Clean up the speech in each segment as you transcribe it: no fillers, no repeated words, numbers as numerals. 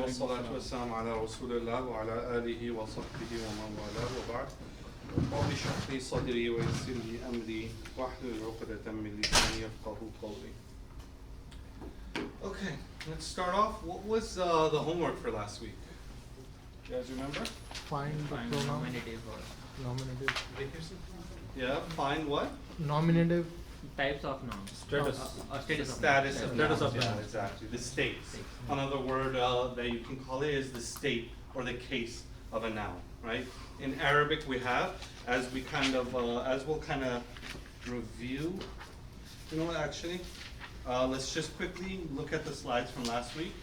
والصلاة والسلام على رسول الله وعلى آله وصحبه ومن والاه وبعد. رب اشرح لي صدري ويسر لي أمري واحلل عقدة من لساني يفقهوا قولي. Okay, let's start off. What was the homework for last week? You guys remember? Find Nominative or nominative. Yeah, find what? Nominative. types of nouns. Status. Status of Status nouns. of Status nouns. of Yeah, nouns. exactly. The state. Another word that you can call it is the state or the case of a noun, right? In Arabic we have, as we'll kind of review, you know what, actually, let's just quickly look at the slides from last week,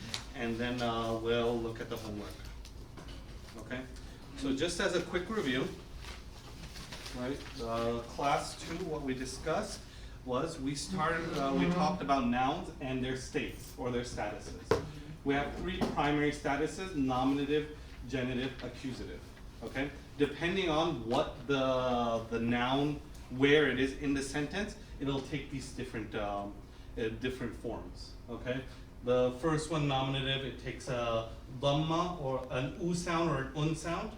and then we'll look at the homework. Okay? So just as a quick review, right, class 2, what we discussed was we talked about nouns and their states or their statuses. We have 3 primary statuses: nominative, genitive, accusative. Okay? Depending on what the noun, where it is in the sentence, it'll take these different forms. Okay? The first one, nominative, it takes a dhamma or an u sound or an un sound.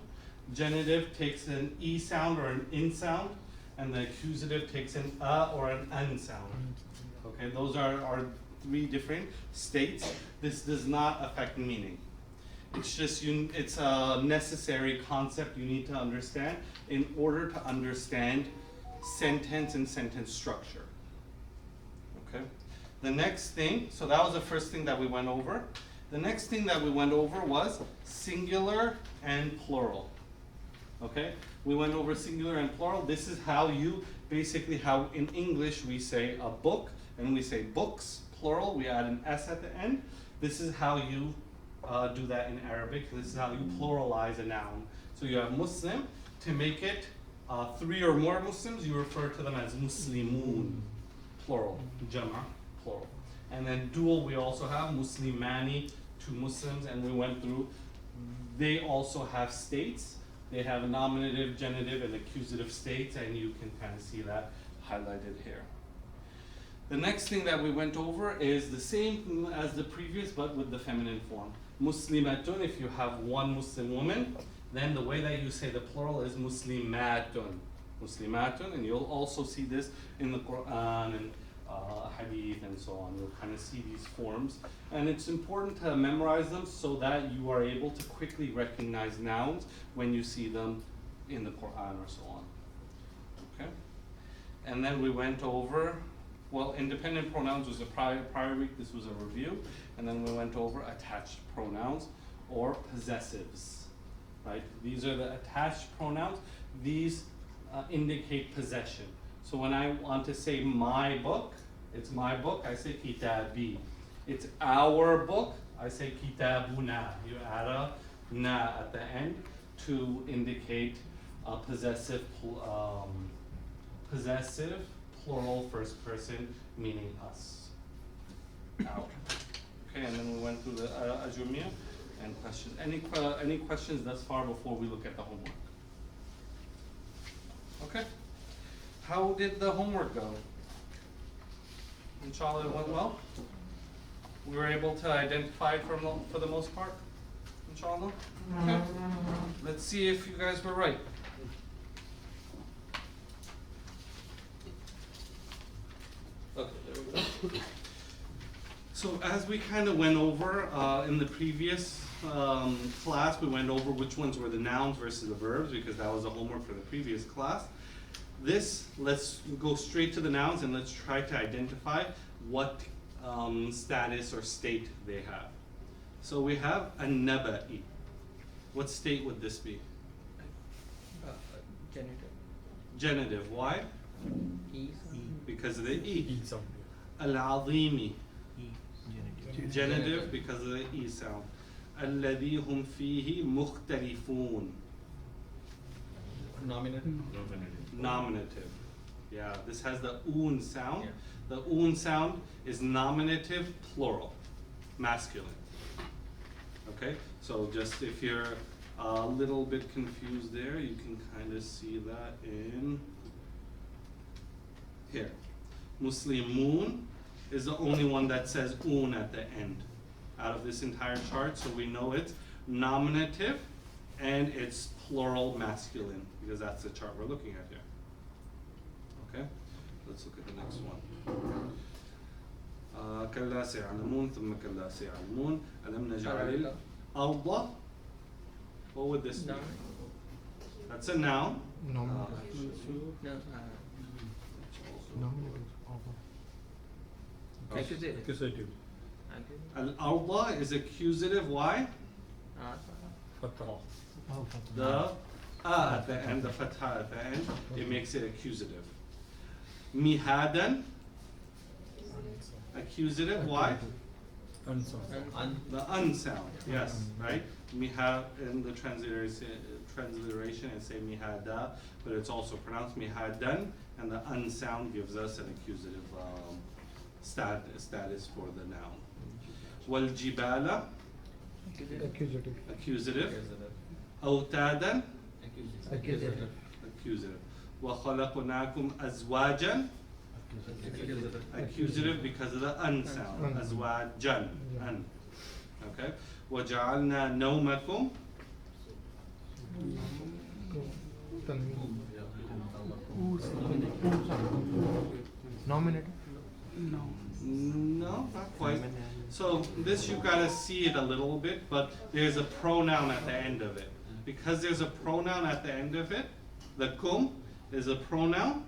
Genitive takes an e sound or an in sound, and the accusative takes an a or an an sound. Okay, those are 3 different states. This does not affect meaning. It's just it's a necessary concept you need to understand in order to understand sentence and sentence structure. Okay. The next thing, so that was the first thing that we went over. The next thing that we went over was singular and plural. Okay, we went over singular and plural. This is how how in English we say a book and we say books, plural, we add an S at the end. This is how you do that in Arabic. This is how you pluralize a noun. So you have Muslim. To make it 3 or more Muslims, you refer to them as Muslimun, plural, Jama, plural. And then dual, we also have Muslimani, 2 Muslims, and we went through, they also have states. They have a nominative, genitive, and accusative states, and you can kind of see that highlighted here. The next thing that we went over is the same as the previous, but with the feminine form. Muslimatun, if you have 1 Muslim woman, then the way that you say the plural is Muslimatun. Muslimatun, and you'll also see this in the Quran and Hadith and so on. You'll kind of see these forms. And it's important to memorize them so that you are able to quickly recognize nouns when you see them in the Quran or so on. Okay? And then we went over, well, independent pronouns was a prior week. This was a review. And then we went over attached pronouns or possessives. Right? These are the attached pronouns. These indicate possession. So when I want to say my book, it's my book, I say kitabi. It's our book, I say kitabuna. You add a na at the end to indicate a possessive plural first person, meaning us. Our. Okay, and then we went through the ajumia and questions. Any questions thus far before we look at the homework? Okay. How did the homework go? Inshallah, it went well. We were able to identify it for the most part. Inshallah. Okay. Let's see if you guys were right. Okay, there we go. So as we kind of went over in the previous class, we went over which ones were the nouns versus the verbs because that was the homework for the previous class. Let's go straight to the nouns and let's try to identify what status or state they have. So we have a naba'i. What state would this be? Genitive. Genitive. Why? E. Because of the E. sound. Al-azimi. E. Genitive because of the E sound. الذي هم فيه مختلفون. Nominative. Nominative. Yeah, this has the un sound. Yeah. The un sound is nominative plural, masculine. Okay, so just if you're a little bit confused there, you can kind of see that in here. Muslimun is the only one that says un at the end. out of this entire chart, so we know it's nominative and it's plural masculine, because that's the chart we're looking at here. Okay, let's look at the next one. كلا سيعلمون ثم كلا سيعلمون ألم نجعل الأرض. What would this be? Noun. That's a noun. No, accusative. Accusative. Al-arda is accusative. Why? Fatah. The at the end, the fatha at the end, it makes it accusative. Mihadan, accusative. Why? Unsound. The unsound. Yes, right. Miha in the transliteration it say mihada, but it's also pronounced mihadan, and the unsound gives us an accusative status for the noun. Wal jibala, accusative. Awtadan, accusative. Wa khalaqnakum azwajan, accusative because of the unsound. Azwajan, un. Okay. وَجَعَلْنَا نَوْمَكُمْ, Nominative? no, not quite. So this you gotta see it a little bit, but there's a pronoun at the end of it. Because there's a pronoun at the end of it, the kum is a pronoun.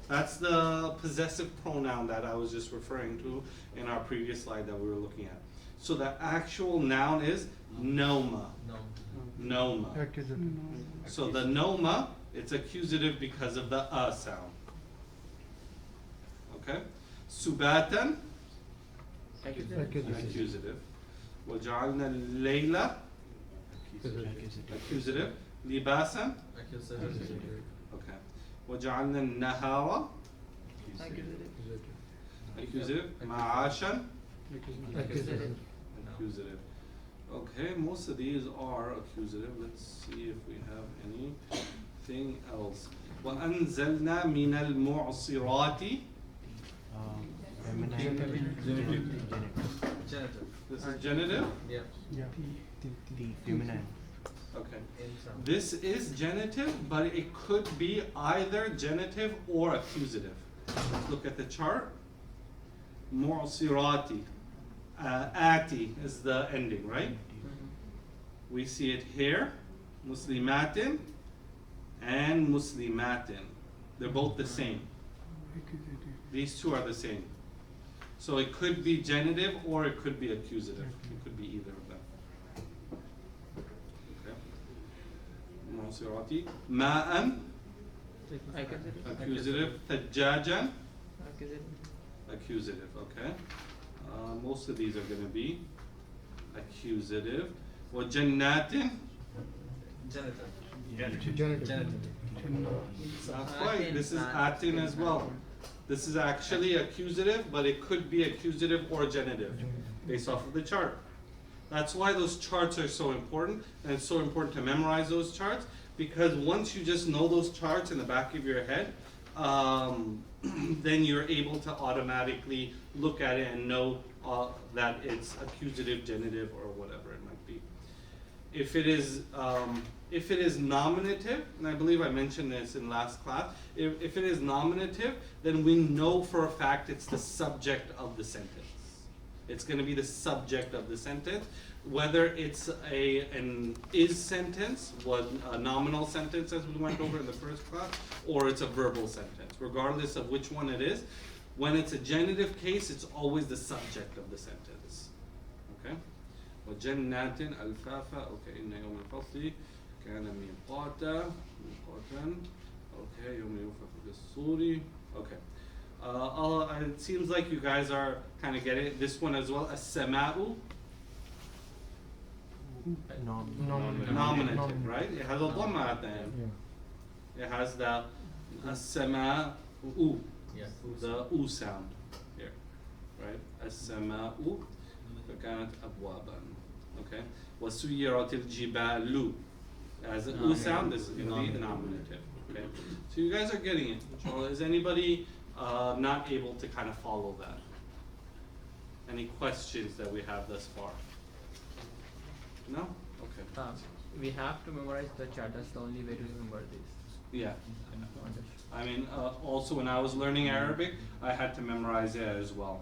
That's the possessive pronoun that I was just referring to in our previous slide that we were looking at. So the actual noun is noma. Noma. Accusative. So the noma, it's accusative because of the sound. Okay? Subatan, accusative. وَجَعَلْنَا اللَّيْلَ, accusative. Libasan, okay. وَجَعَلْنَا النَّهَارَ, accusative. Ma'ashan, accusative. Okay, most of these are accusative. Let's see if we have anything else. وَأَنزَلْنَا مِنَ الْمُعْصِرَاتِ, this is genitive? Yeah. Feminine. Okay. This is genitive, but it could be either genitive or accusative. Let's look at the chart. Mu'sirati. Ati is the ending, right? We see it here. Muslimatin and Muslimatin. They're both the same. These two are the same. So it could be genitive or it could be accusative. It could be either of them. Okay. Mu'sirati. Ma'an, accusative. Thajjajan, accusative. Okay. Most of these are going to be accusative. Wa jannatin, Genitive. not quite. This is atin as well. This is actually accusative, but it could be accusative or genitive based off of the chart. That's why those charts are so important, and it's so important to memorize those charts, because once you just know those charts in the back of your head, then you're able to automatically look at it and know that it's accusative, genitive, or whatever it might be. If it is nominative, and I believe I mentioned this in last class, if it is nominative, then we know for a fact it's the subject of the sentence. It's going to be the subject of the sentence, whether it's an is sentence, a nominal sentence as we went over in the first class, or it's a verbal sentence. Regardless of which one it is, when it's a genitive case, it's always the subject of the sentence. Okay? وَجَنَّاتٍ أَلْفَافًا. Okay, إِنَّ يَوْمَ الْفَصْلِ كَانَ مِيقَاتًا. Okay, يَوْمَ يُنفَخُ فِي الصُّورِ. Okay. It seems like you guys are kind of getting this one as well. As-sama'u, nominative, right? It has a dhamma at the end. It has the as-sama'u, the u sound here, right? As-sama'u فكانت أبوابا. Okay. وَسُيِّرَتِ الْجِبَالُ. As an u sound, this is going to be the nominative. Okay. So you guys are getting it. So is anybody not able to kind of follow that? Any questions that we have thus far? We have to memorize the chart. That's the only way to remember this. Yeah. I mean, also when I was learning Arabic, I had to memorize it as well.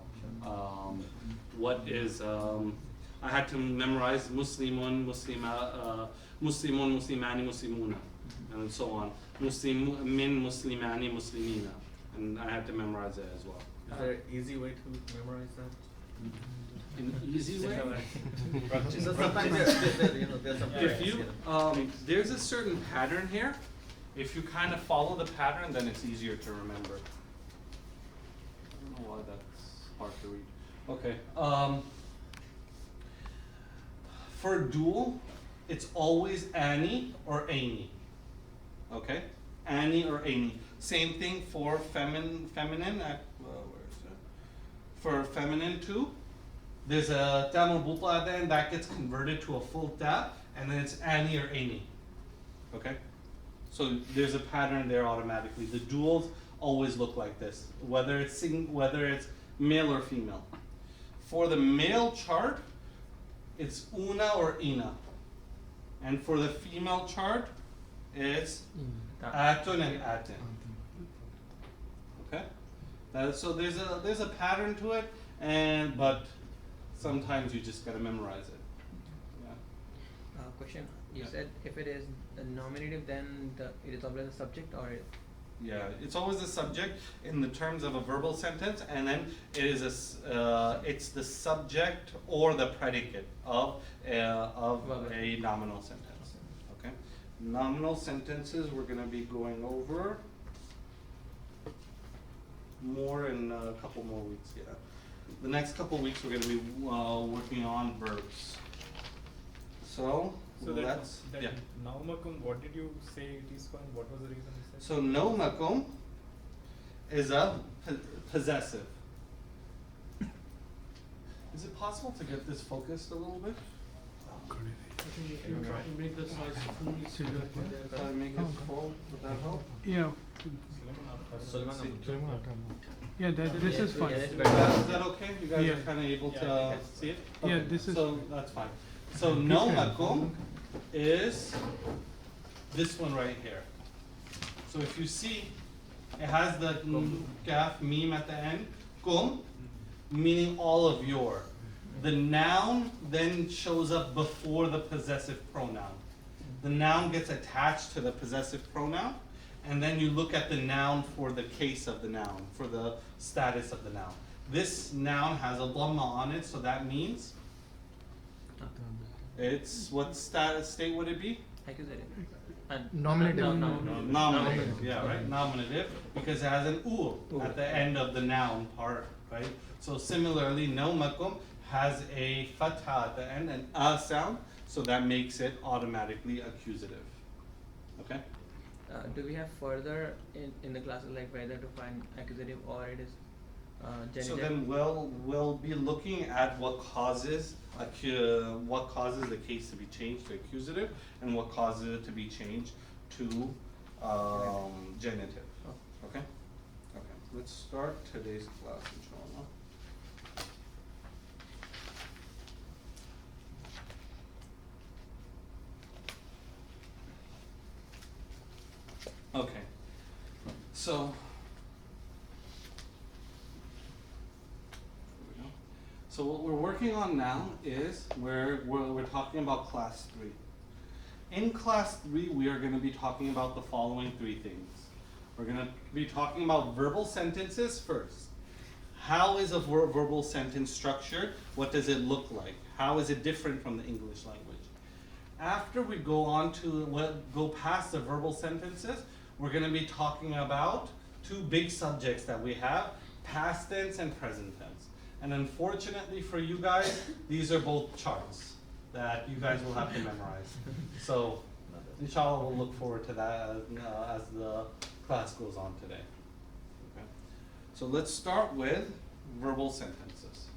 I had to memorize Muslimun, Muslimun, Muslimani, Muslimuna, and so on. Muslimin, Muslimani, Muslimina, and I had to memorize it as well. Is there an easy way to memorize that? An easy way? Practice. So sometimes there's some If tricks, you, there's a certain pattern here. If you kind of follow the pattern, then it's easier to remember. I don't know why that's hard to read. Okay. For dual, it's always Annie or Amy. Okay? Annie or Amy. Same thing for feminine. Where is it? For feminine too, there's a ta marbuta at the end that gets converted to a full ta, and then it's Annie or Amy. Okay? So there's a pattern there automatically. The duals always look like this, whether it's male or female. For the male chart, it's una or ina, and for the female chart, it's atun and atin. Okay, so there's a pattern to it, but sometimes you just gotta memorize it. Yeah. Question. You Yeah. said if it is a nominative, then it is always a subject, or Yeah, it's always a subject in the terms of a verbal sentence, and then it is it's the subject or the predicate of a nominal sentence. Okay, nominal sentences we're going to be going over more in a couple more weeks. Yeah, the next couple weeks we're going to be working on verbs. So that's that yeah. naumakum, what did you say it is for, and what was the reason you said? So no makum is a possessive. Is it possible to get this focused a little bit? Make the size If I make it full, would that help? Yeah, yeah, this is fine. Is that okay? You guys Yeah. are kind of able to see it? Yeah, Okay, this is so that's fine. So no makum is this one right here. So if you see, it has the kaf meme at the end, kum, meaning all of your. The noun then shows up before the possessive pronoun. The noun gets attached to the possessive pronoun, and then you look at the noun for the case of the noun, for the status of the noun. This noun has a dhamma on it, so that means it's what state would it be? accusative. Nominative. Nominative, yeah, right, nominative, because it has an u at the end of the noun part, right? So similarly, no makum has a fatha at the end, an a sound, so that makes it automatically accusative. Okay? Do we have further in the classes like whether to find accusative or it is genitive? So then we'll be looking at what causes the case to be changed to accusative, and what causes it to be changed to genitive. Oh. Okay? Okay. Let's start today's class, inshallah. Okay. So So what we're working on now is we're talking about class 3. In class 3, we are going to be talking about the following 3 things. We're going to be talking about verbal sentences first. How is a verbal sentence structured? What does it look like? How is it different from the English language? After we go past the verbal sentences, we're going to be talking about 2 big subjects that we have, past tense and present tense. And unfortunately for you guys, these are both charts that you guys will have to memorize. So, inshallah, we'll look forward to that as the class goes on today. Okay. So let's start with verbal sentences.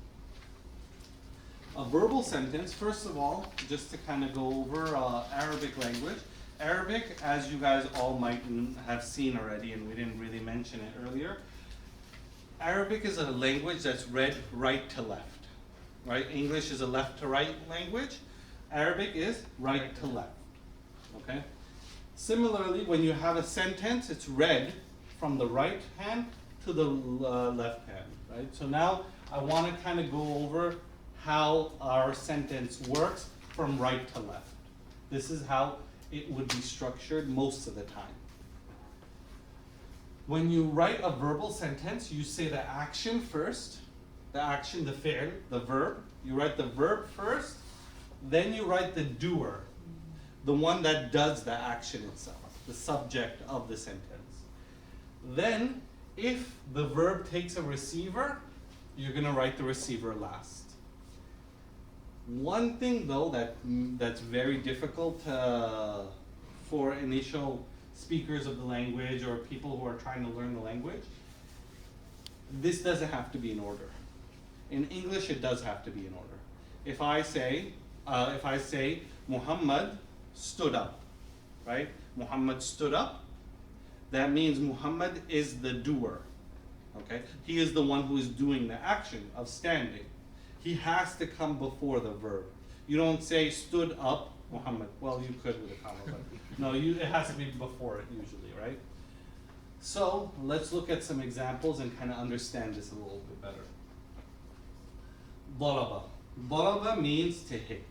A verbal sentence, first of all, just to kind of go over Arabic language. Arabic, as you guys all might have seen already, and we didn't really mention it earlier, Arabic is a language that's read right to left, right? English is a left to right language. Arabic is right to left. Okay? Similarly, when you have a sentence, it's read from the right hand to the left hand, right? So now I want to kind of go over how our sentence works from right to left. This is how it would be structured most of the time. When you write a verbal sentence, you say the action first, the action, the fi'l, the verb. You write the verb first, then you write the doer, the one that does the action itself, the subject of the sentence. Then, if the verb takes a receiver, you're going to write the receiver last. One thing though that's very difficult for initial speakers of the language or people who are trying to learn the language, this doesn't have to be in order. In English, it does have to be in order. If I say Muhammad stood up, right? Muhammad stood up. That means Muhammad is the doer. Okay? He is the one who is doing the action of standing. He has to come before the verb. You don't say stood up Muhammad. Well, you could with a comma, but no, it has to be before it usually, right? So let's look at some examples and kind of understand this a little bit better. Daraba. Daraba means to hit.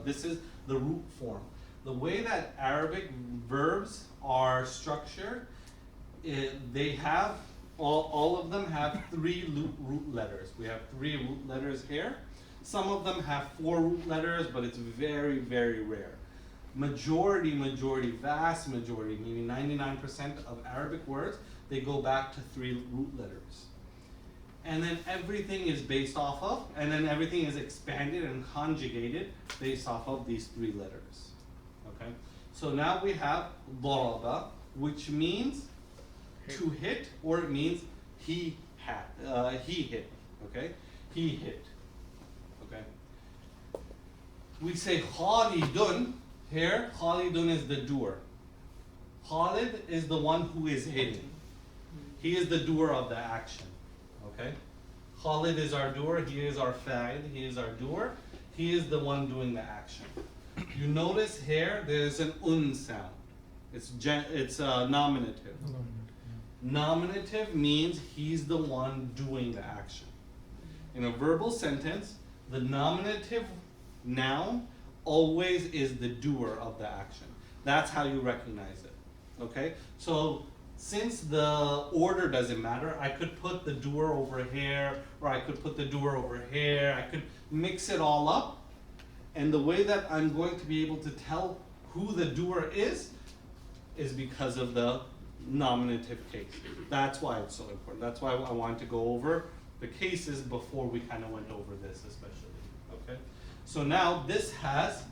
This is the root form. The way that Arabic verbs are structured, they have all of them have 3 root letters. We have 3 root letters here. Some of them have 4 root letters, but it's very, very rare. Vast majority, meaning 99% of Arabic words, they go back to 3 root letters. And then everything is based off of, and then everything is expanded and conjugated based off of these 3 letters. Okay? So now we have daraba, which means to hit, or it means he hit. Okay? He hit. Okay? We say Khalidun. Here, Khalidun is the doer. Khalid is the one who is hitting. He is the doer of the action. Okay? Khalid is our doer, he is our fa'il, he is our doer. He is the one doing the action. You notice here, there's an sound. It's nominative. Nominative means he's the one doing the action. In a verbal sentence, the nominative noun always is the doer of the action. That's how you recognize it. Okay? So since the order doesn't matter, I could put the doer over here, or I could put the doer over here. I could mix it all up. And the way that I'm going to be able to tell who the doer is because of the nominative case. That's why it's so important. That's why I wanted to go over the cases before we kind of went over this especially. Okay? So now this has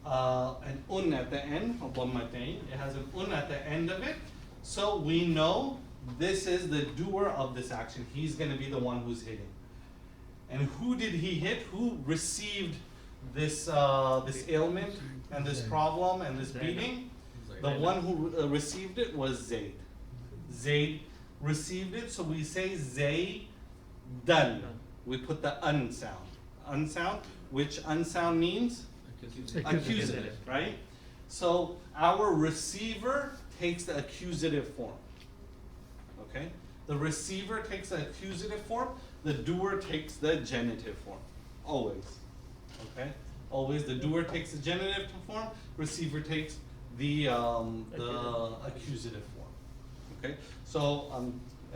an at the end, it has an at the end of it. So we know this is the doer of this action. He's going to be the one who's hitting. And who did he hit? Who received this ailment and this problem and this beating? The one who received it was Zayd. Zayd received it, so we say Zaydan. We put the sound. Sound, which sound means? Accusative, right? So our receiver takes the accusative form. Okay? The receiver takes the accusative form, the doer takes the genitive form. Always. Okay? Always the doer takes the genitive form, receiver takes the accusative form. Okay? So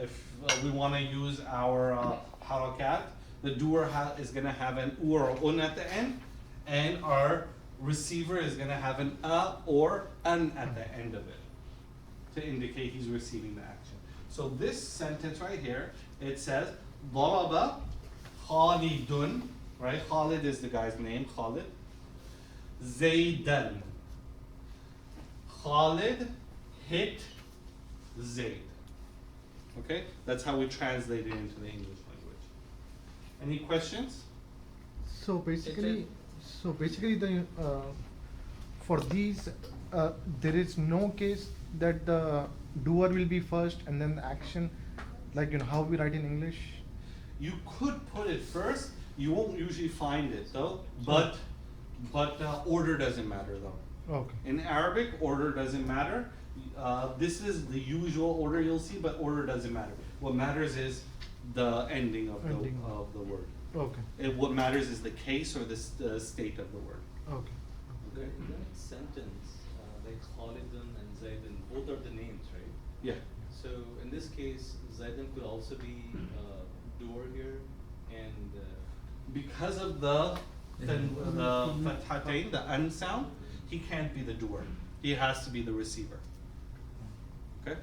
if we want to use our harakat, the doer is going to have an u or un at the end, and our receiver is going to have an or an at the end of it to indicate he's receiving the action. So this sentence right here, it says Daraba Khalidun, right? Khalid is the guy's name, Khalid. Zaydan. Khalid hit Zayd. Okay? That's how we translate it into the English language. Any questions? So basically, the for these there is no case that the doer will be first and then the action, like how we write in English. You could put it first. You won't usually find it though. But but order doesn't matter though. Okay. In Arabic, order doesn't matter. This is the usual order you'll see, but order doesn't matter. What matters is the ending of Ending. the word. Okay. What matters is the case or the state of the word. Okay. Okay. In that sentence, like Khalidun and Zaidun, both are the names, right? Yeah. So in this case, Zaidun could also be doer here, and Because of the fathatain, the un sound, he can't be the doer. He has to be the receiver. Okay?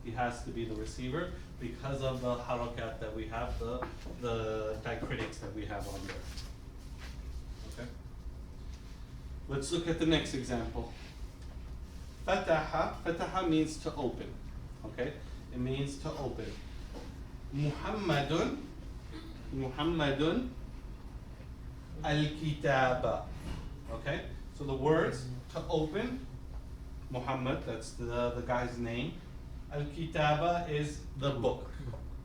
He has to be the receiver because of the harakat that we have, the diacritics that we have on there. Okay? Let's look at the next example. Fataha. Fataha means to open. Okay? It means to open. Muhammadun. Muhammadun al-kitaba. Okay? So the words to open, Muhammad, that's the guy's name. Al-kitaba is the book.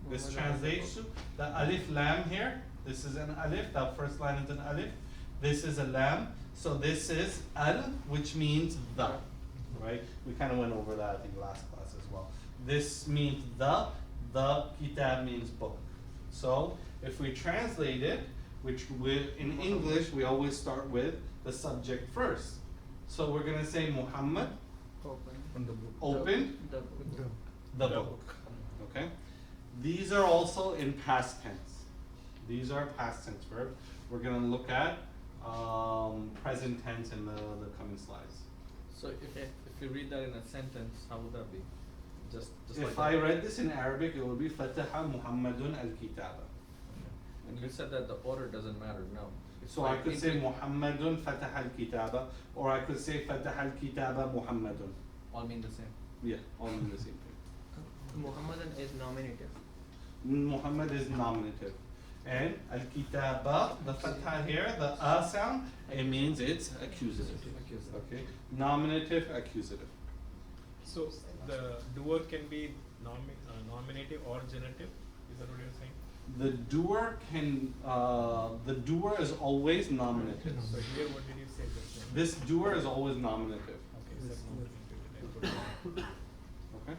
This translates to the alif lam here. This is an alif, that first line is an alif. This is a lam. So this is al, which means the. Right? We kind of went over that I think last class as well. This means the kitab means book. So if we translate it, which in English we always start with the subject first. So we're gonna say Muhammad opened the book. Okay? These are also in past tense. These are past tense verbs. We're gonna look at present tense in the coming slides. So if you read that in a sentence, how would that be? Just If like I that. read this in Arabic, it would be Fataha Muhammadun al-Kitaba. And you said that the order doesn't matter. No. It's So I like could say between- Muhammadun Fataha al-Kitaba, or I could say Fataha al-Kitaba Muhammadun. all mean the same. Yeah, all in the same thing. Muhammadan is nominative. Muhammad is nominative. And al-Kitaba, the Fatha here, the a sound, it means it's accusative. Okay? Nominative, accusative. So the doer can be nominative or genitive. Is that what you're saying? The doer is always nominative. So here, what did you say just now? This doer is always nominative. Okay, so nominative. Okay?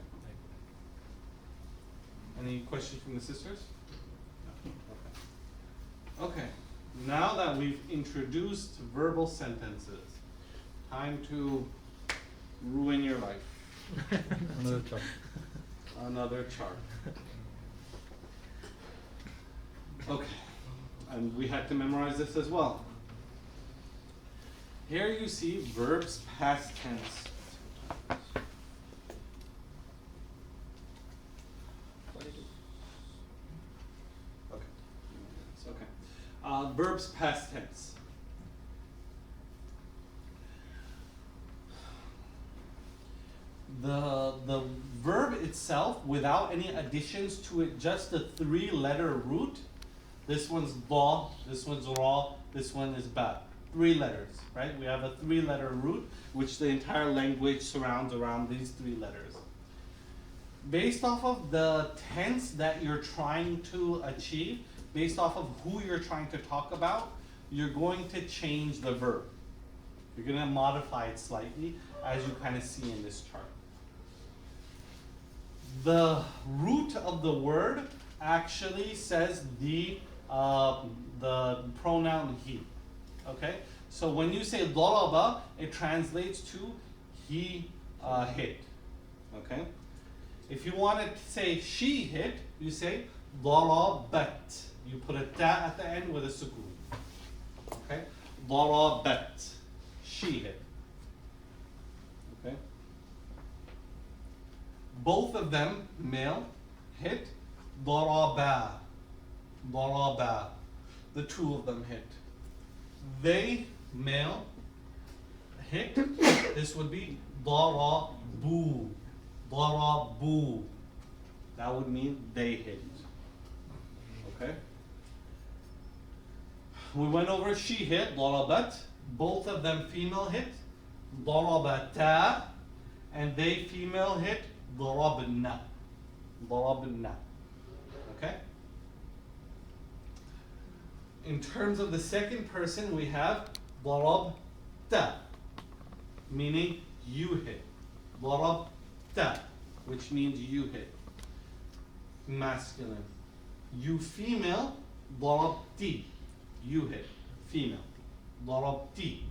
Any questions from the sisters? Okay. Okay. Now that we've introduced verbal sentences, time to ruin your life. Another chart. Another chart. Okay. And we had to memorize this as well. Here you see verbs past tense. Okay. It's okay. Verbs past tense. The verb itself, without any additions to it, just the 3-letter root. This one's ba, this one's ra, this one is ba. 3 letters, right? We have a 3-letter root, which the entire language surrounds around these 3 letters. Based off of the tense that you're trying to achieve, based off of who you're trying to talk about, you're going to change the verb. You're going to modify it slightly, as you kind of see in this chart. The root of the word actually says the pronoun he. Okay? So when you say daraba, it translates to he hit. Okay? If you want to say she hit, you say darabat. You put a ta at the end with a sukoon. Okay? Darabat. She hit. Okay? Both of them, male, hit. Daraba. Daraba. The 2 of them hit. They, male, hit. This would be darabu. Darabu. That would mean they hit. Okay? We went over she hit, darabat. Both of them female hit, darabata. And they female hit, darabna. Darabna. Okay? in terms of the second person, we have ضربت, meaning you hit. ضربت, which means you hit. Masculine. You female, ضربتي, you hit. Female. ضربتي.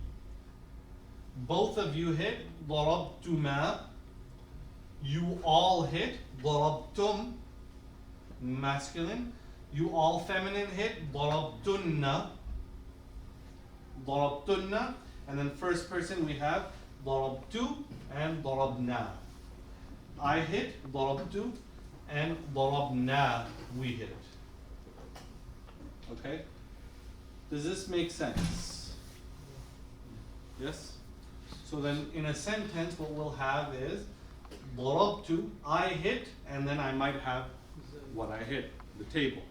Both of you hit, ضربتما. You all hit, ضربتم. Masculine. You all feminine hit, ضربتن. ضربتن. And then first person we have ضربت and ضربنا. I hit, ضربت, and ضربنا, we hit. Okay? Does this make sense? Yes? So then in a sentence what we'll have is ضربت, I hit, and then I might have what I hit, the table,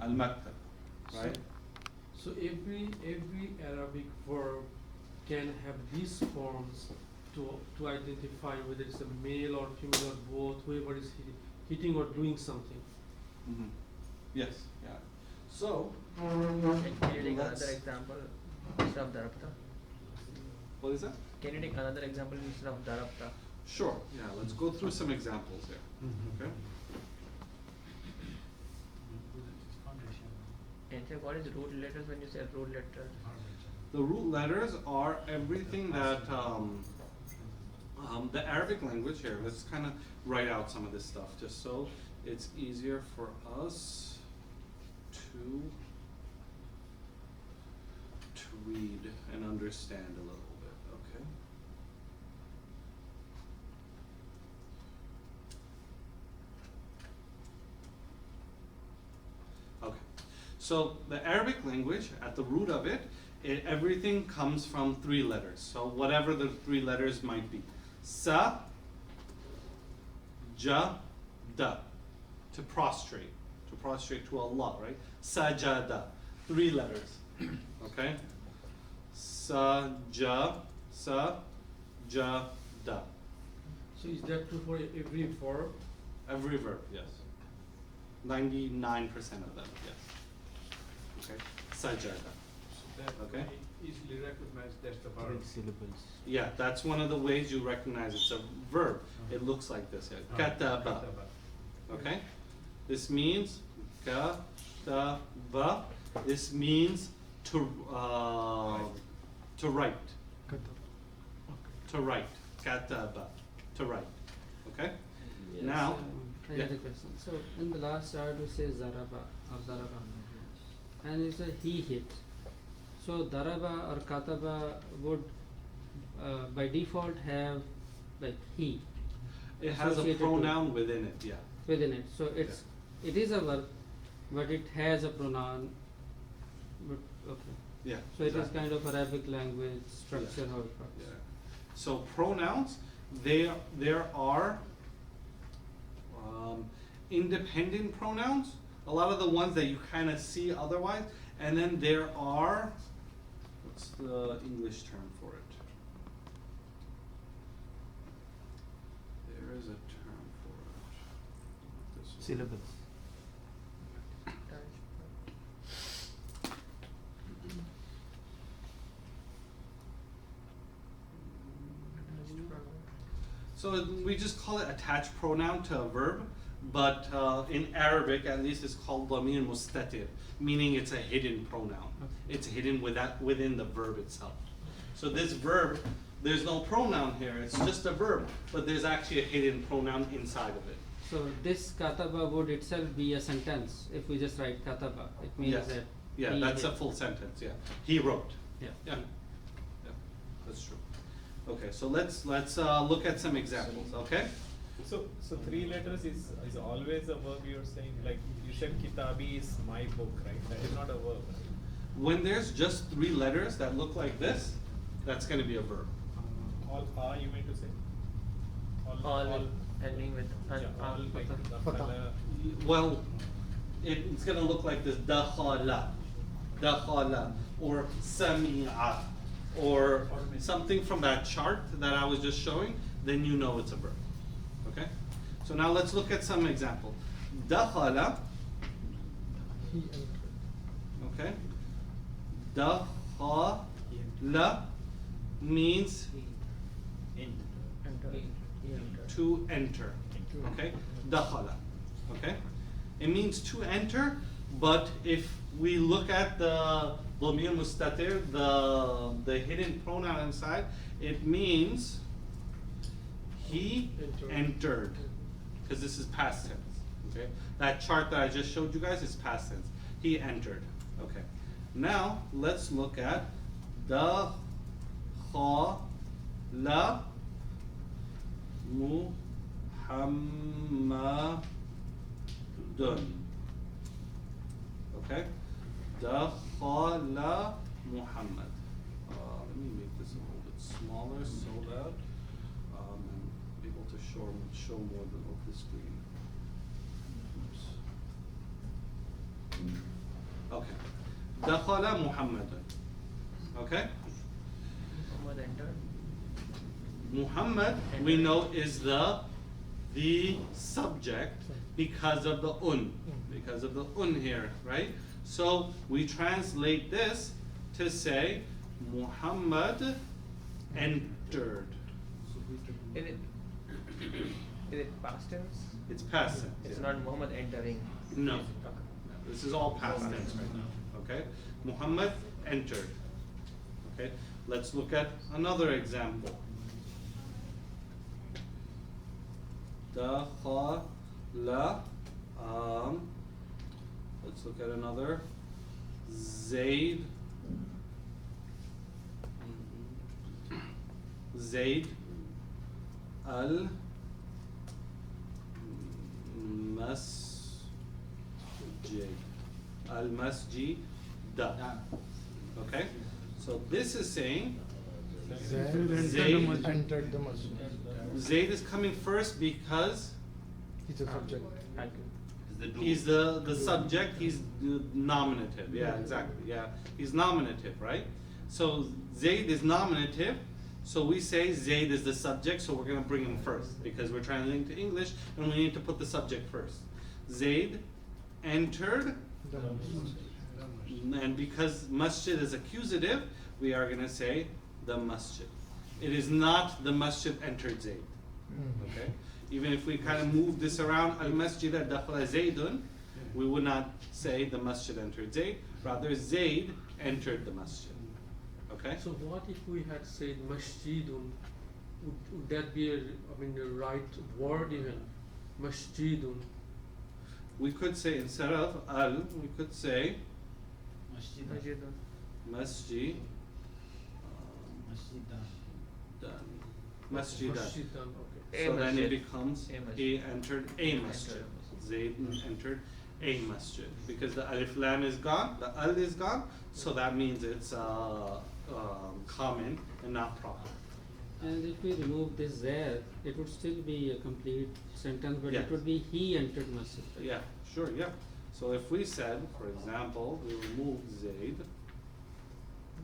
al-maktab, right? So every Arabic verb can have these forms to identify whether it's a male or female or both, whoever is hitting or doing something. Mm-hmm. Yes, yeah. So, Can you take let's- another example instead of darabta? what is that? Can you take another example instead of darabta? Sure, yeah, let's go through some examples here, okay? And so what is root letters when you say root letter? The root letters are everything that, the Arabic language here, let's kind of write out some of this stuff, just so it's easier for us to read and understand a little bit, okay? Okay, so the Arabic language, at the root of it, everything comes from three letters. So whatever the three letters might be. Sa, ja, da. To prostrate to Allah, right? Sajada, three letters, okay? Sa, ja, da. So is that true for every verb? Every verb, yes. 99% of them, yes. Okay, sajada. That Okay. we easily recognize that's the verb. syllables. Yeah, that's one of the ways you recognize it's a verb. It looks like this here. Kataba. Okay? This means kataba. This means to write. To write. Kataba. To write. Okay? Yes, Now, I yeah. had a question. So in the last chart we say zaraba or daraba, and it's a he hit. So daraba or kataba would by default have like he It has a associated to pronoun within it, yeah. within it. So it is a verb, but it has a pronoun. But okay. Yeah. So it is exactly. kind of Arabic language structure how it works. Yeah. So pronouns, there are independent pronouns, a lot of the ones that you kind of see otherwise, and then there are, what's the English term for it? There is a term for it. This one. Syllables. So we just call it attached pronoun to a verb, but in Arabic at least it's called ضمير مستتر, meaning it's a hidden pronoun. It's hidden within the verb itself. So this verb, there's no pronoun here, it's just a verb, but there's actually a hidden pronoun inside of it. So this kataba would itself be a sentence if we just write kataba. It means Yes. that Yeah, he that's a did. full sentence, yeah. He wrote. Yeah. Yeah, yeah, that's true. Okay, so let's look at some examples, okay? So three letters is always a verb you're saying, like you said kitabi is my book, right? That is not a verb, right? When there's just three letters that look like this, that's gonna be a verb. All you mean to say? All ending with Yeah, all like Fatah. dakhala. Well, it's gonna look like this, dakhala, or sami'a, or something from that chart that I was just showing, then you know it's a verb, okay? So now let's look at some example. Dakhala, okay? dakhala means Enter. He entered. to enter. Okay? Dakhala. Okay? It means to enter, but if we look at the dhamir mustatir, the hidden pronoun inside, it means he entered. Because this is past tense. Okay? That chart that I just showed you guys is past tense. He entered. Okay. Now let's look at dakhala Muhammadun. Okay? Dakhala Muhammad. Let me make this a little bit smaller so that I'm able to show more than of the screen. Oops. Okay. Dakhala Muhammadun. Okay? Muhammad entered. Muhammad, we know, is the subject because of the because of the here, right? So we translate this to say Muhammad entered. Is it past tense? It's past tense. It's yeah. not Muhammad entering. No. This is all past tense right now. Okay? Muhammad entered. Okay? Let's look at another example. Dakhala. Let's look at another. Zaid. Zaid al masjid. Al masjid. Okay? So this is saying Zaid entered the masjid. Zaid is coming first because He's a subject. Thank you. he's the subject, he's the nominative. Yeah, exactly. Yeah, he's nominative, right? So Zaid is nominative. So we say Zaid is the subject, so we're going to bring him first because we're translating to English and we need to put the subject first. Zaid entered, The masjid. and because masjid is accusative, we are going to say the masjid. It is not the masjid entered Zaid. Okay? Even if we kind of move this around, al masjid dakhala Zaydun, we would not say the masjid entered Zayd, rather Zayd entered the masjid. Okay? So what if we had said masjidun? Would that be the right word even? Masjidun. We could say instead of al, we could say Masjidun. masjid. Masjidan. Masjidan, okay. A So then it masjid. becomes A masjid. entered a masjid. Zayd entered a masjid. Because the alif lam is gone, the al is gone, so that means it's common and not proper. And if we remove this there, it would still be a complete sentence, but Yes. it would be he entered masjid. Yeah, sure, yeah. So if we said, for example, we remove Zayd,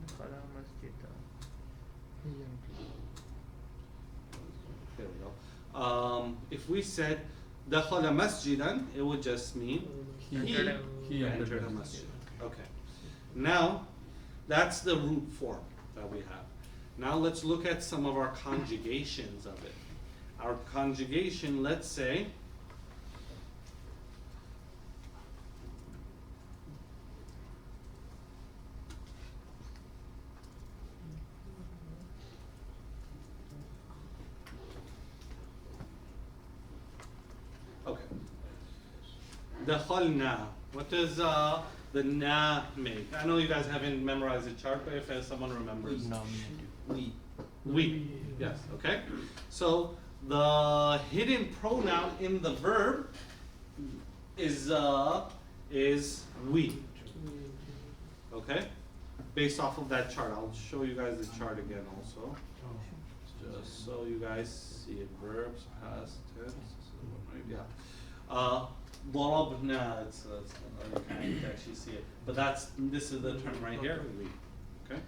Dakhala masjida. there we go. If we said dakhala masjidan, it would just mean he entered a masjid. Okay. Now, that's the root form that we have. Now let's look at some of our conjugations of it. Our conjugation, let's say, okay. Dakhalna. What does the na make? I know you guys haven't memorized the chart, but if someone remembers. We. Yes, okay. So the hidden pronoun in the verb is we. Okay? Based off of that chart. I'll show you guys the chart again also. Just so you guys see it. Verbs, past tense. Right? Yeah. ضربنا, you can't actually see it. But this is the term right here, we. Okay?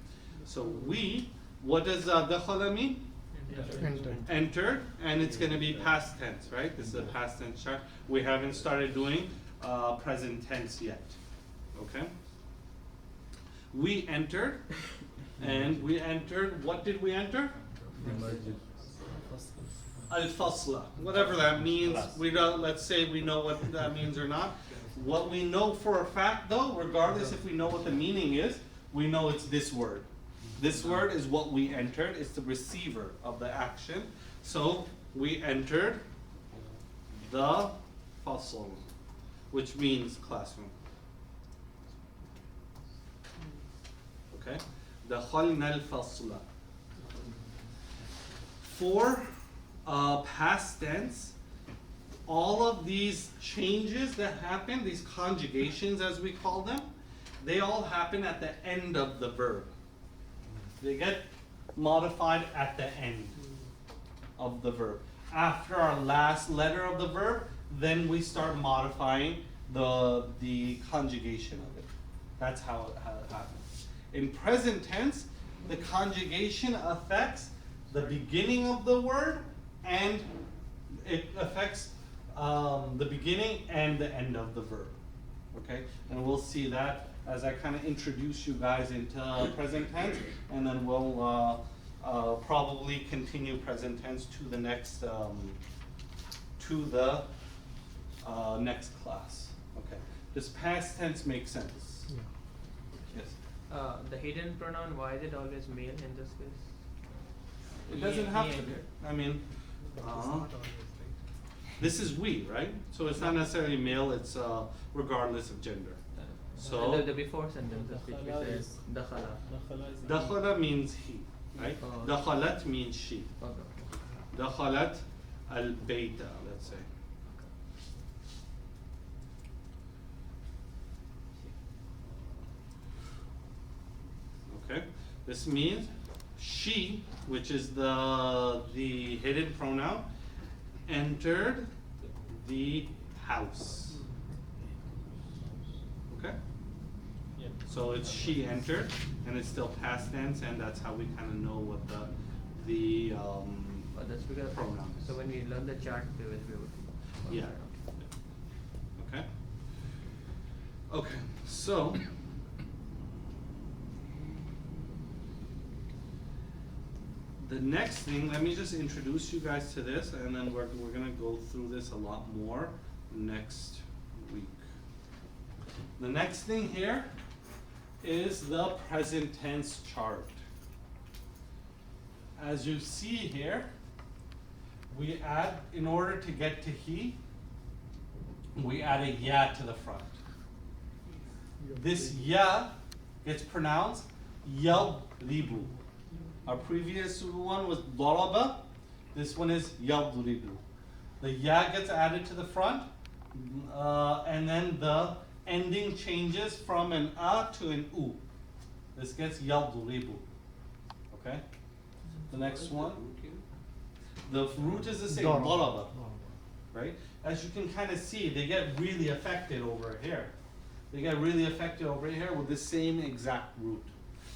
So we, what does dakhala mean? Entered, and it's going to be past tense, right? This is a past tense chart. We haven't started doing present tense yet. Okay? We entered, and we entered, what did we enter? Al-fasla, whatever that means. We don't, let's say we know what that means or not. What we know for a fact though, regardless if we know what the meaning is, we know it's this word. This word is what we entered. It's the receiver of the action. So we entered the fasl, which means classroom. Okay? Dakhalna al-fasla. For past tense, all of these changes that happen, these conjugations as we call them, they all happen at the end of the verb. They get modified at the end of the verb. After our last letter of the verb, then we start modifying the conjugation of it. That's how it happens. In present tense, the conjugation affects the beginning of the word, and it affects the beginning and the end of the verb. Okay? And we'll see that as I kind of introduce you guys into present tense, and then we'll probably continue present tense to the next next class. Okay. Does past tense make sense? Yeah. Yes. The hidden pronoun, why is it always male in this case? It doesn't He have to be. entered. I mean, this is we, right? So it's not necessarily male. It's regardless of gender. So And the before sentence, which we said, dakhala. dakhala means he, right? Oh. Dakhalat means she. Okay. Dakhalat al-bayta, let's say. Okay, this means she, which is the hidden pronoun, entered the house. Okay? Yeah. So it's she entered, and it's still past tense, and that's how we kind of know what the But that's because, Pronouns. so when we learn the chart, we would. Yeah. Okay? Okay, so the next thing, let me just introduce you guys to this, and then we're gonna go through this a lot more next week. The next thing here is the present tense chart. As you see here, we add, in order to get to he, we add a ya to the front. This ya gets pronounced yadribu. Our previous one was daraba. This one is yadribu. The ya gets added to the front, and then the ending changes from an a to an u. This gets yadribu. Okay? The next one. The root is the same, daraba. Right? As you can kind of see, they get really affected over here. They get really affected over here with the same exact root.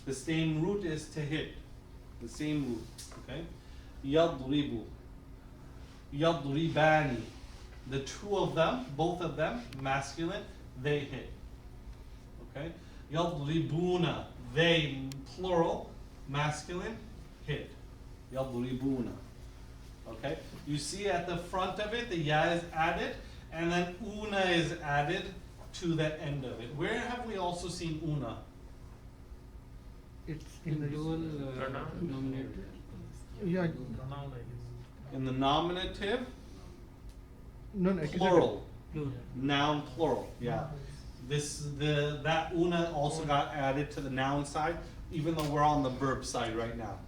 The same root is to hit. The same root. Okay? Yadribu. Yadribani. The two of them, both of them, masculine, they hit. Okay? Yadribuna. They, plural, masculine, hit. Yadribuna. Okay? You see at the front of it, the ya is added, and then una is added to the end of it. Where have we also seen una? It's in the dual Pronoun. nominator. yeah. Pronoun, I guess. In the nominative, No, accusative. plural. Plural. Noun plural, yeah. That una also got added to the noun side, even though we're on the verb side right now.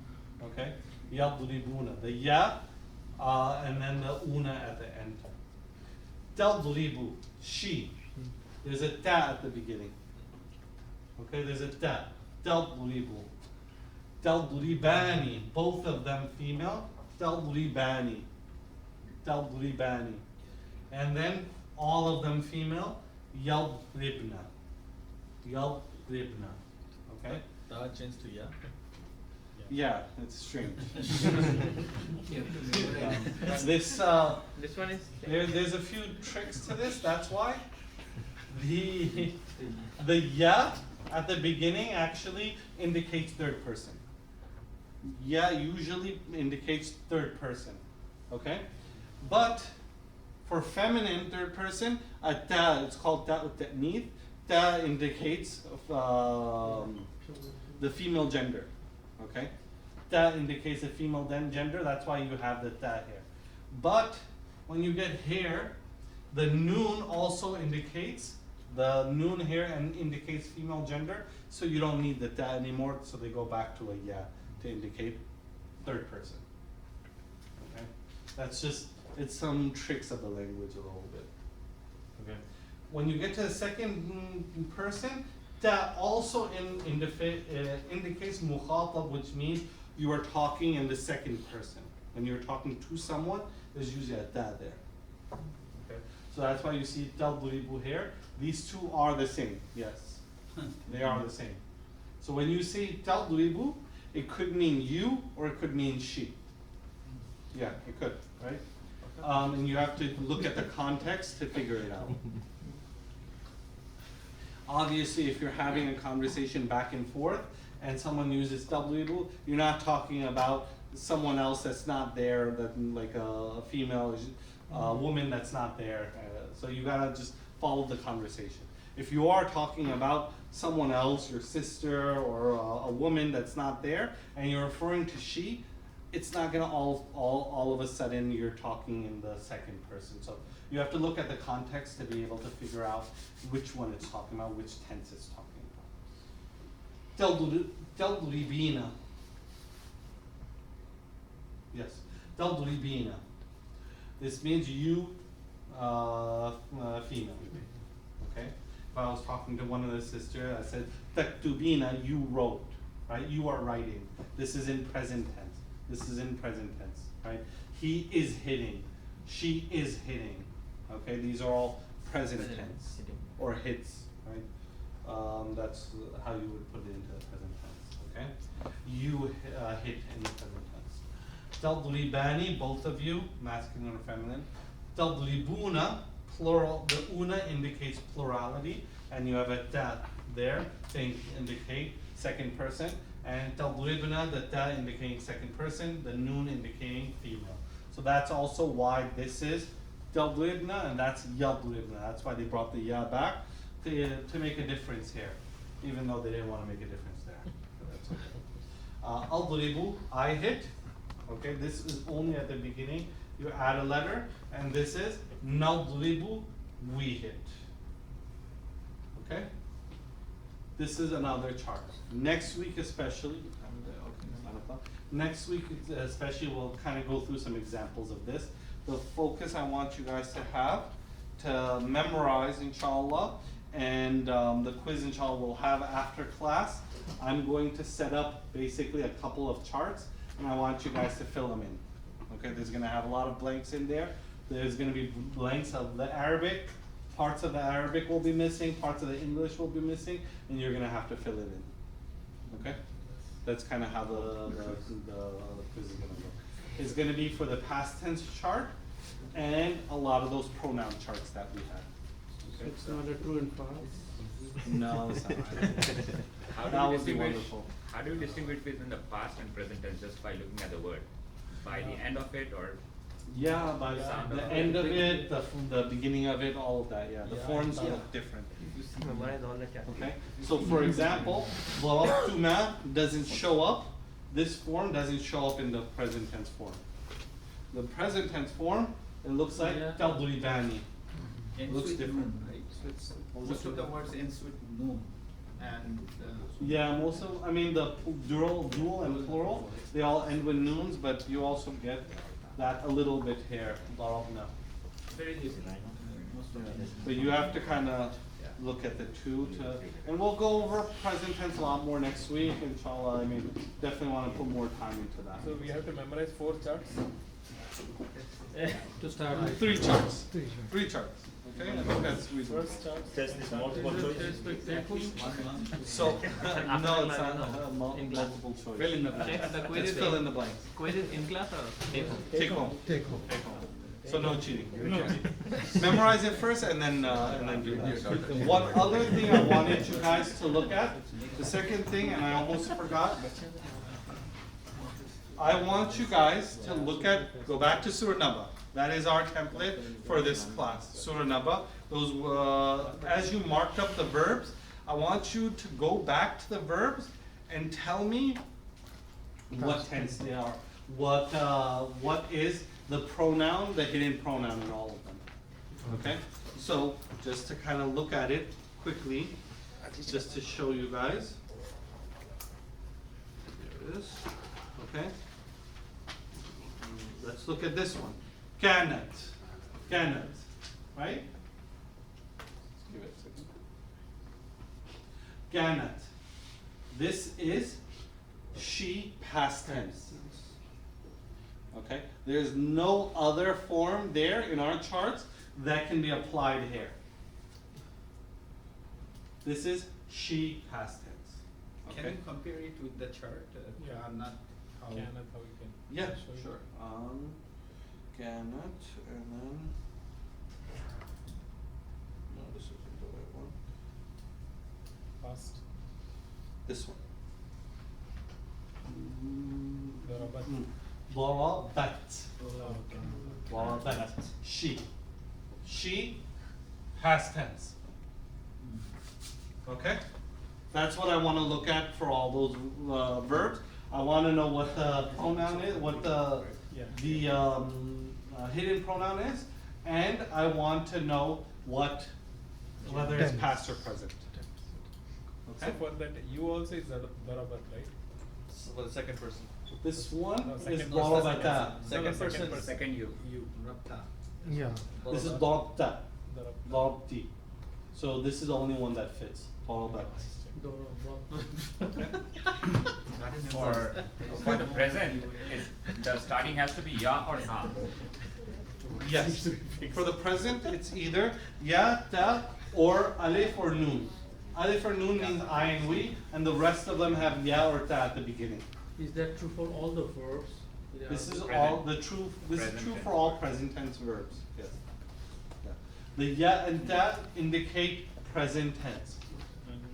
Okay? Yadribuna. The ya, and then the una at the end. Tadribu. She. There's a ta at the beginning. Okay, there's a ta. Tadribu. Tadribani. Both of them female. Tadribani. Tadribani. And then all of them female. Yadribna. Yadribna. Okay? Ta changed to ya. Yeah, it's strange. Yeah. This This one is. there's a few tricks to this. That's why the ya at the beginning actually indicates third person. Yeah usually indicates third person, okay? But for feminine third person, ta, it's called ta ta'nith. Ta indicates the female gender, okay? Ta indicates the female gender, that's why you have the ta here. But when you get here, the noon also indicates, the noon here and indicates female gender, so you don't need the ta anymore, so they go back to a ya to indicate third person. Okay? That's just, it's some tricks of the language a little bit. Okay. When you get to the second person, ta also indicates mukhatab, which means you are talking in the second person. When you're talking to someone, there's usually a ta there. Okay. So that's why you see tadribu here. These two are the same. Yes, they are the same. So when you say tadribu, it could mean you or it could mean she. Yeah, it could, right? And you have to look at the context to figure it out. Obviously, if you're having a conversation back and forth and someone uses tadribu, you're not talking about someone else that's not there, that like a female woman that's not there. So you gotta just follow the conversation. If you are talking about someone else, your sister or a woman that's not there, and you're referring to she, it's not gonna all of a sudden you're talking in the second person. So you have to look at the context to be able to figure out which one it's talking about, which tense it's talking about. Tadribina. Yes, tadribina. This means you, female. Okay. If I was talking to one of the sisters, I said, taktubina, you wrote, right? You are writing. This is in present tense. This is in present tense, right? He is hitting. She is hitting. Okay, these are all present tense or hits, right? That's how you would put it into the present tense. Okay, you hit in the present tense. Tadribani, both of you, masculine or feminine. Tadribuna, plural. The una indicates plurality, and you have a ta there to indicate second person. And tadribna, the ta indicating second person, the noon indicating female. So that's also why this is tadribna and that's yadribna. That's why they brought the ya back to make a difference here, even though they didn't want to make a difference there. But that's okay. Adribu, I hit. Okay, this is only at the beginning. You add a letter, and this is nadribu, we hit. Okay? This is another chart. Next week especially, next week especially we'll kind of go through some examples of this. The focus I want you guys to have, to memorize inshallah, and the quiz inshallah we'll have after class. I'm going to set up basically a couple of charts, and I want you guys to fill them in. Okay, there's gonna have a lot of blanks in there. There's gonna be blanks of the Arabic, parts of the Arabic will be missing, parts of the English will be missing, and you're gonna have to fill it in. Okay? That's kind of how the quiz is gonna look. It's gonna be for the past tense chart and a lot of those pronoun charts that we have. Okay? It's not a true and false. No, it's not. How That do you would be distinguish? wonderful. How do you distinguish between the past and present tense just by looking at the word? By the end of it, or Yeah, by the end of it, the beginning of it, all of that, yeah. The forms look different. Memorize all the chapters. Okay, so for example, ضربتما doesn't show up, this form doesn't show up in the present tense form. The present tense form, it looks like تضرباني. Looks different. Right? So it's What was most it? of the words ends with no. And Yeah, most of, I mean, the dual and plural, they all end with noons, but you also get that a little bit here, ضربنا. very easy. But you have to kind of look at the two to, and we'll go over present tense a lot more next week, inshallah. I mean, definitely want to put more time into that. So we have to memorize 4 charts. To start with. 3 charts. 3 charts. Okay, I think that's reasonable. First chart. Test is multiple choice. So, no, it's not multiple choice. The quiz Let's is fill in the blanks. quiz is in class or take home? Take home. Take home. Take home. So no cheating. Memorize it first and then do that. One other thing I wanted you guys to look at, the second thing, and I almost forgot. I want you guys to look at, go back to Surah Naba. That is our template for this class, Surah Naba. Those, as you marked up the verbs, I want you to go back to the verbs and tell me what tense they are. What is the pronoun, the hidden pronoun in all of them. Okay? So, just to kind of look at it quickly, just to show you guys. Here it is. Okay? Let's look at this one. Kanat. Kanat. Right? Give it a second. Kanat. This is she past tense. Okay? There's no other form there in our charts that can be applied here. This is she past tense. Can Okay? you compare it with the chart? Yeah. Not how. Can and how we can. Yeah, show you. sure. Cannot, and then. No, this isn't the right one. Past. This one. Darabat. Darabat. Oh, okay. Darabat. She. She, past tense. Okay? That's what I want to look at for all those verbs. I want to know what the pronoun is, what the hidden pronoun is, and I want to know whether it's Tense. past or present. So Okay? for that, you also is Darabat, right? For the second person. This one No, is second- Darabata. Second person. Second you. You, Rabta. Yeah. This is Darabta. Darabat. Darabti. So this is the only one that fits. Darabata. For the present, the starting has to be ya or ha. Yes. For the present, it's either ya, ta, or alif or noon. Alif or noon means I and we, and the rest of them have ya or ta at the beginning. Is that true for all the verbs? Yeah. This is Present. all the true. This is Present true tense. for all present tense verbs. Yes. Yeah. The ya and ta indicate present tense.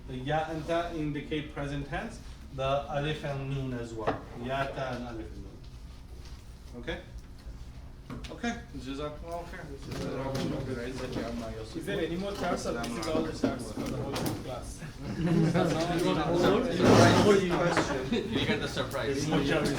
The ya and ta indicate present tense. The alif and noon as well. Ya, ta, and alif and noon. Okay. Okay. Jazakumullah khair. Is there any more charts or this is all the charts for the whole class? You get the surprise. There's more charts.